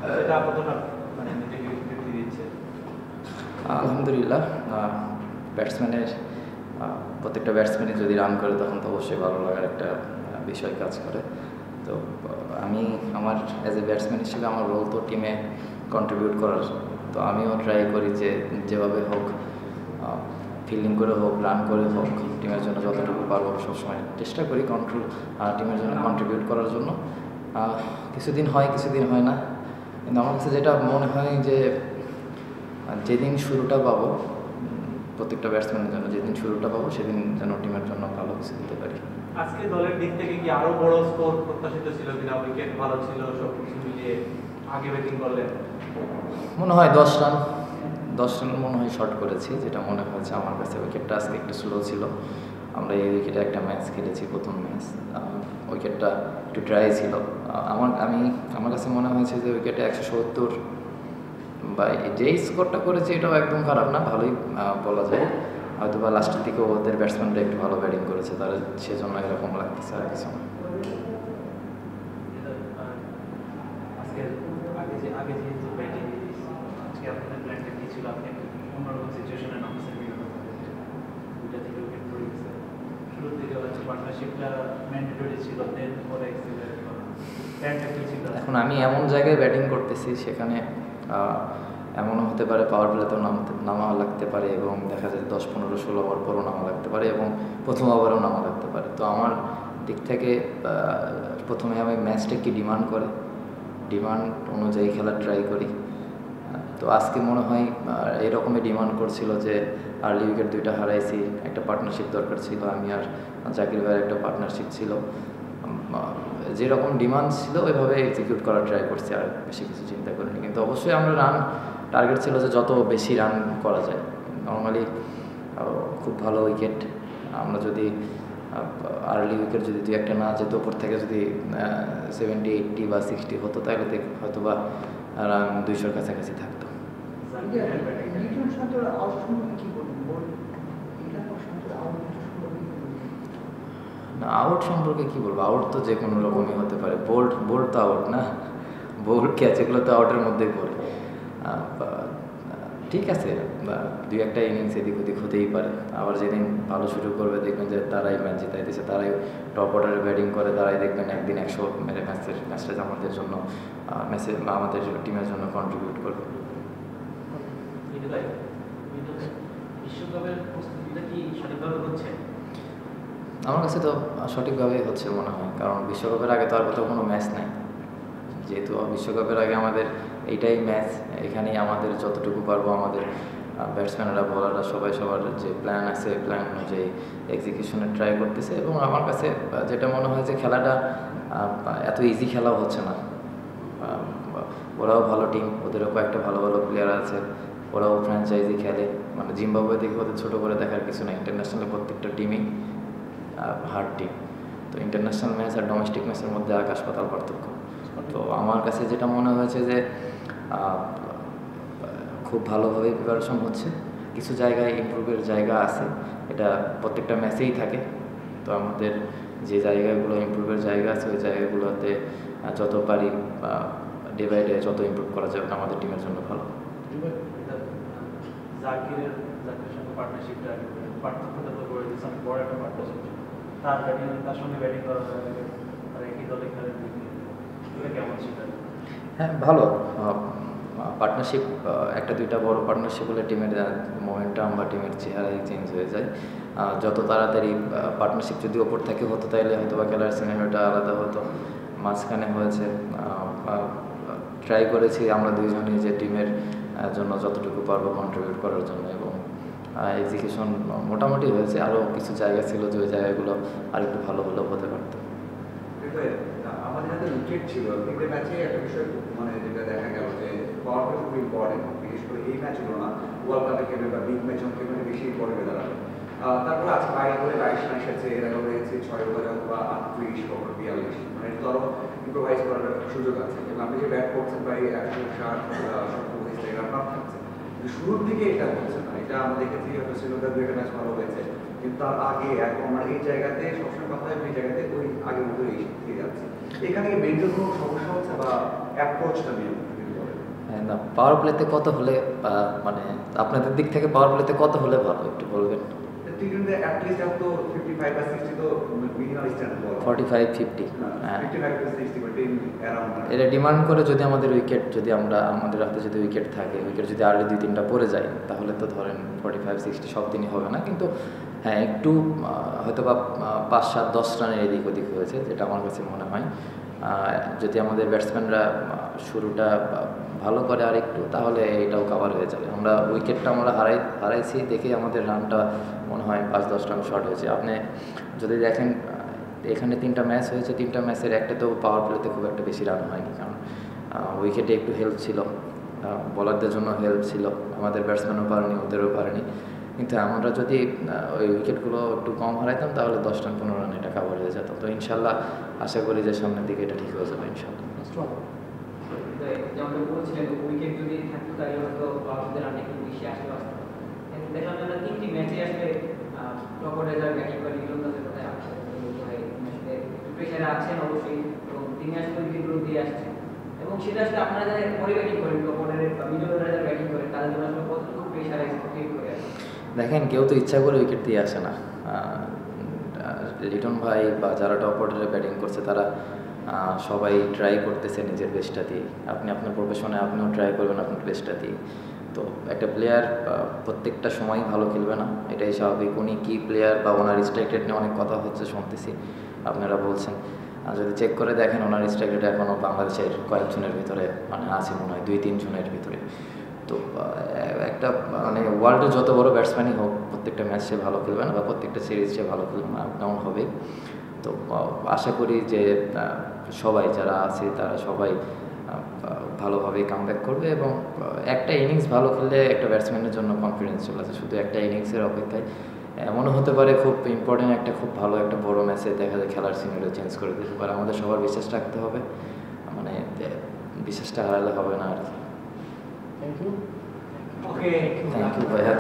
সেটা কতটা মানে নিজেকে তৃপ্তি দিচ্ছে? আলহামদুলিল্লাহ, ব্যাটসম্যানের প্রত্যেকটা ব্যাটসম্যানই যদি রান করে তখন তো অবশ্যই ভালো লাগার একটা বিষয় কাজ করে। তো আমি আমার অ্যাজ এ ব্যাটসম্যান হিসেবে আমার রোল তো টিমে কন্ট্রিবিউট করার। তো আমিও ট্রাই করি যে যেভাবে হোক, ফিল্ডিং করে হোক, রান করে হোক, টিমের জন্য যতটুকু পারবো সবসময় চেষ্টা করি টিমের জন্য কন্ট্রিবিউট করার জন্য। কিছুদিন হয়, কিছুদিন হয় না, কিন্তু আমার কাছে যেটা মনে হয় যে যেদিন শুরুটা পাবো, প্রত্যেকটা ব্যাটসম্যানের জন্য যেদিন শুরুটা পাবো সেদিন যেন টিমের জন্য ভালো কিছু দিতে পারি। আজকে দলের দিক থেকে কি আরো বড় স্কোর প্রত্যাশিত ছিল কিনা? উইকেট ভালো ছিল, সব কিছু মিলিয়ে আগে ব্যাটিং করলেন। মনে হয় 10 রান মনে হয় শর্ট করেছি, যেটা মনে হয়েছে আমার কাছে। উইকেটটা আজকে একটু স্লো ছিল। আমরা এই উইকেটে একটা ম্যাচ খেলেছি, প্রথম ম্যাচ। উইকেটটা একটু ড্রাই ছিল। আমার কাছে মনে হয়েছে যে উইকেটে 170 বা যেই স্কোরটা করেছে এটাও একদম খারাপ না, ভালোই বলা যায়। হয়তো বা লাস্টের দিকে ওদের ব্যাটসম্যানরা একটু ভালো ব্যাটিং করেছে, তারা সেজন্য এরকম লাগতেছে, আর কিছু না। আগে যেহেতু ব্যাটিং, আজকে আপনাদের প্ল্যানটা কি ছিল? আপনি অন্যরকম সিচুয়েশনে নামছেন, দুইটা থেকে উইকেট পড়ে গেছে। শুরুর দিকে হচ্ছে পার্টনারশিপটা ম্যান্ডেটরি ছিল, দেন পরে এক্সিলেন্ট প্ল্যানটা কি ছিল? এখন আমি এমন জায়গায় ব্যাটিং করতেছি, সেখানে এমনও হতে পারে পাওয়ার প্লেতেও নামা লাগতে পারে, এবং দেখা যায় 10, 15, 16 ওভার পরও নামা লাগতে পারে, এবং প্রথম ওভারেও নামা লাগতে পারে। তো আমার দিক থেকে প্রথমে আমি ম্যাচটা কি ডিমান্ড অনুযায়ী খেলার ট্রাই করি। তো আজকে মনে হয় এরকমই ডিমান্ড করছিল যে আর্লি উইকেট 2টা হারাইছি, একটা পার্টনারশিপ দরকার ছিল, আমি আর জাকির ভাইয়ের একটা পার্টনারশিপ ছিল। যেরকম ডিমান্ড ছিল ওইভাবে এক্সিকিউট করার ট্রাই করছি, আর বেশি কিছু চিন্তা করিনি। কিন্তু অবশ্যই আমরা রান টার্গেট ছিল যে যত বেশি রান করা যায়। নর্মালি খুব ভালো উইকেট, আমরা যদি আর্লি উইকেট যদি 2-1 না যেত, ওপর থেকে যদি 70, 80 বা 60 হতো, তাহলে হয়তো বা রান 200-র কাছাকাছি থাকতো। না, আউট সম্পর্কে কি বলবো? আউট তো যে কোনো রকমই হতে পারে। বোল্ড তো আউট না, বোল্ড ক্যাচ এগুলো তো আউটের মধ্যেই পড়ে। ঠিক আছে, 2-1টা ইনিংস এদিক ওদিক হতেই পারে। আবার যেদিন ভালো শুরু করবে দেখবেন যে তারাই ম্যাচ জিতাইতেছে, তারাই টপ অর্ডারে ব্যাটিং করে, তারাই দেখবেন একদিন 100 মেরে ম্যাচটা আমাদের জন্য আমাদের টিমের জন্য কন্ট্রিবিউট করবে। বিশ্বকাপের প্রস্তুতিটা কি সঠিকভাবে হচ্ছে? আমার কাছে তো সঠিকভাবেই হচ্ছে মনে হয়, কারণ বিশ্বকাপের আগে তো আর কোথাও কোনো ম্যাচ নাই। যেহেতু বিশ্বকাপের আগে আমাদের এইটাই ম্যাচ, এখানেই আমাদের যতটুকু পারবো আমাদের ব্যাটসম্যানরা, বলাররা সবাই সবার যে প্ল্যান আছে, প্ল্যান অনুযায়ী এক্সিকিউশনের ট্রাই করতেছে। এবং আমার কাছে যেটা মনে হয় যে খেলাটা এত ইজি খেলাও হচ্ছে না। ওরাও ভালো টিম, ওদেরও কয়েকটা ভালো ভালো প্লেয়ার আছে, ওরাও ফ্র্যাঞ্চাইজি খেলে। মানে জিম্বাবুয়ে দেখে ওদের ছোটো করে দেখার কিছু নেই। ইন্টারন্যাশনালে প্রত্যেকটা টিমই হার্ড টিম। তো ইন্টারন্যাশনাল ম্যাচ আর ডোমেস্টিক ম্যাচের মধ্যে আকাশ পাতাল পার্থক্য। তো আমার কাছে যেটা মনে হয়েছে যে খুব ভালোভাবে প্রিপারেশন হচ্ছে। কিছু জায়গায় ইমপ্রুভের জায়গা আছে, এটা প্রত্যেকটা ম্যাচেই থাকে। তো আমাদের যে জায়গাগুলো ইমপ্রুভের জায়গা আছে, ওই জায়গাগুলোতে যত পারি ডে বাই ডে যত ইমপ্রুভ করা যাবে আমাদের টিমের জন্য ভালো। জাকিরের সঙ্গে পার্টনারশিপটা পার্থক্যটা তো করে দিচ্ছে, অনেক বড় একটা পার্টনারশিপ। তার সঙ্গে ব্যাটিং করা যায়, আর একই দলে খেলেন, এটা কেমন ছিল? হ্যাঁ, ভালো পার্টনারশিপ। 1-2টা বড় পার্টনারশিপ হলে টিমের মোমেন্টাম বা টিমের চেহারাই চেঞ্জ হয়ে যায়। যত তাড়াতাড়ি পার্টনারশিপ যদি ওপর থেকে হতো, তাহলে হয়তো বা খেলার সিনারিওটা আলাদা হতো। মাঝখানে হয়েছে, ট্রাই করেছি আমরা দুইজনই যে টিমের জন্য যতটুকু পারবো কন্ট্রিবিউট করার জন্য, এবং এক্সিকিউশন মোটামুটি হয়েছে। আরও কিছু জায়গা ছিল যে ওই জায়গাগুলো আরেকটু ভালো হলেও হতে পারতো। আমাদের হাতে উইকেট ছিল, তিনটে ম্যাচে একটা বিষয় মানে যেটা দেখা গেল যে পাওয়ার প্লে খুব ইম্পর্টেন্ট, বিশেষ করে এই ম্যাচগুলো না, ওয়ার্ল্ড কাপে খেলবে বা বিগ ম্যাচ খেলবে বেশি ইম্পর্টেন্ট দাঁড়াবে। তারপরে আজকে 22 রান এসেছে, এর আগে হয়েছে 6 ওভারে বা 38 ওভার 42, মানে এটা আরও ইম্প্রোভাইজ করার সুযোগ আছে। এবং আপনি যে ব্যাট করছেন প্রায় 160-170 রান থাকছে, শুরুর দিকে এটা হচ্ছে না। এটা আমরা দেখেছি হয়তো শ্রীলঙ্কার 2 ম্যাচ ভালো হয়েছে, কিন্তু তার আগে এখন আমরা এই জায়গাতে সবসময় কথা হয়, এই জায়গাতে ওই আগের মতো এই ফিরে যাচ্ছে। এখানে মেন্টাল কোনো সমস্যা হচ্ছে বা অ্যাপ্রোচটা নিয়ে? হ্যাঁ, না পাওয়ার প্লেতে কত হলে মানে আপনাদের দিক থেকে পাওয়ার প্লেতে কত হলে ভালো একটু বলবেন? টি-টোয়েন্টিতে অ্যাটলিস্ট আপ তো 55 বা 60 তো মিনিমাম স্ট্যান্ডার্ড বল। 45-50 হ্যাঁ 55 to 60 বা 10 অ্যারাউন্ড। এটা ডিমান্ড করে যদি আমাদের উইকেট, যদি আমাদের হাতে যদি উইকেট থাকে, উইকেট যদি আরও 2-3টা পড়ে যায়, তাহলে তো ধরেন 45-60 সব দিনই হবে না, কিন্তু হ্যাঁ একটু হয়তো বা 5-7-10 রানের এদিক ওদিক হয়েছে, যেটা আমার কাছে মনে হয়। যদি আমাদের ব্যাটসম্যানরা শুরুটা ভালো করে আর একটু, তাহলে এটাও কভার হয়ে যাবে। উইকেটটা আমরা হারাইছি দেখে আমাদের রানটা মনে হয় 5-10 রান শর্ট হয়েছে। আপনি যদি দেখেন এখানে 3টা ম্যাচ হয়েছে, 3টা ম্যাচের একটাতেও পাওয়ার প্লেতে খুব একটা বেশি রান হয়নি, কারণ উইকেটে একটু হেল্প ছিল, বলারদের জন্য হেল্প ছিল, আমাদের ব্যাটসম্যানও পারেনি, ওদেরও পারেনি। কিন্তু আমরা যদি ওই উইকেটগুলো একটু কম হারাইতাম, তাহলে 10 রান 15 রান এটা কভার হয়ে যেত। তো ইনশাল্লাহ আশা করি যে সামনের দিকে এটা ঠিক হয়ে যাবে ইনশাল্লাহ। যেমন বলছিলেন উইকেট যদি থাকতো তাহলে হয়তো বাংলাদেশের রান একটু বেশি আসতে পারত। দেখলাম যে আমরা 3টি ম্যাচে আসলে টপ অর্ডার ব্যাটিং করে লিটন দাসের কথা আসছে, আসলে একটু প্রেশারে আছেন অবশ্যই, এবং তিনি আসলে উইকেটগুলো দিয়ে আসছেন, এবং সেটা আসলে আপনারা যারা পরে ব্যাটিং করেন, টপ অর্ডারের বা মিডল অর্ডারে যারা ব্যাটিং করেন, তাদের জন্য আসলে কতটুকু প্রেশার ক্রিয়েট করে আসে? দেখেন, কেউ তো ইচ্ছা করে উইকেট দিয়ে আসে না। লিটন ভাই বা যারা টপ অর্ডারে ব্যাটিং করছে, তারা সবাই ট্রাই করতেছে নিজের বেস্টটা দিয়ে। আপনি আপনার প্রফেশনে আপনিও ট্রাই করবেন আপনার বেস্টটা দিয়ে। তো একটা প্লেয়ার প্রত্যেকটা সময়ই ভালো খেলবে না, এটাই স্বাভাবিক। উনি কি প্লেয়ার বা ওনার স্ট্রাইক রেট নিয়ে অনেক কথা হচ্ছে, শুনতেছি আপনারা বলছেন। যদি চেক করে দেখেন, ওনার স্ট্রাইক রেট এখনও বাংলাদেশের কয়েকজনের ভিতরে মানে আছে, মনে হয় 2-3 জনের ভিতরে। তো একটা মানে ওয়ার্ল্ডের যত বড় ব্যাটসম্যানই হোক, প্রত্যেকটা ম্যাচ সে ভালো খেলবে না বা প্রত্যেকটা সিরিজ সে ভালো খেলবে না, তেমন হবেই। তো আশা করি যে সবাই যারা আছে তারা সবাই ভালোভাবে কামব্যাক করবে, এবং একটা ইনিংস ভালো খেললে একটা ব্যাটসম্যানের জন্য কনফিডেন্স চলে আসে। শুধু একটা ইনিংসের অপেক্ষায় এমনও হতে পারে খুব ইম্পর্টেন্ট একটা খুব ভালো একটা বড় ম্যাচে দেখা যায় খেলার সিনারিও চেঞ্জ করে দিতে পারে। আমাদের সবার বিশ্বাস রাখতে হবে, মানে বিশ্বাসটা হারালে হবে না আর কি। Thank you. Okay, thank you ভাইয়া।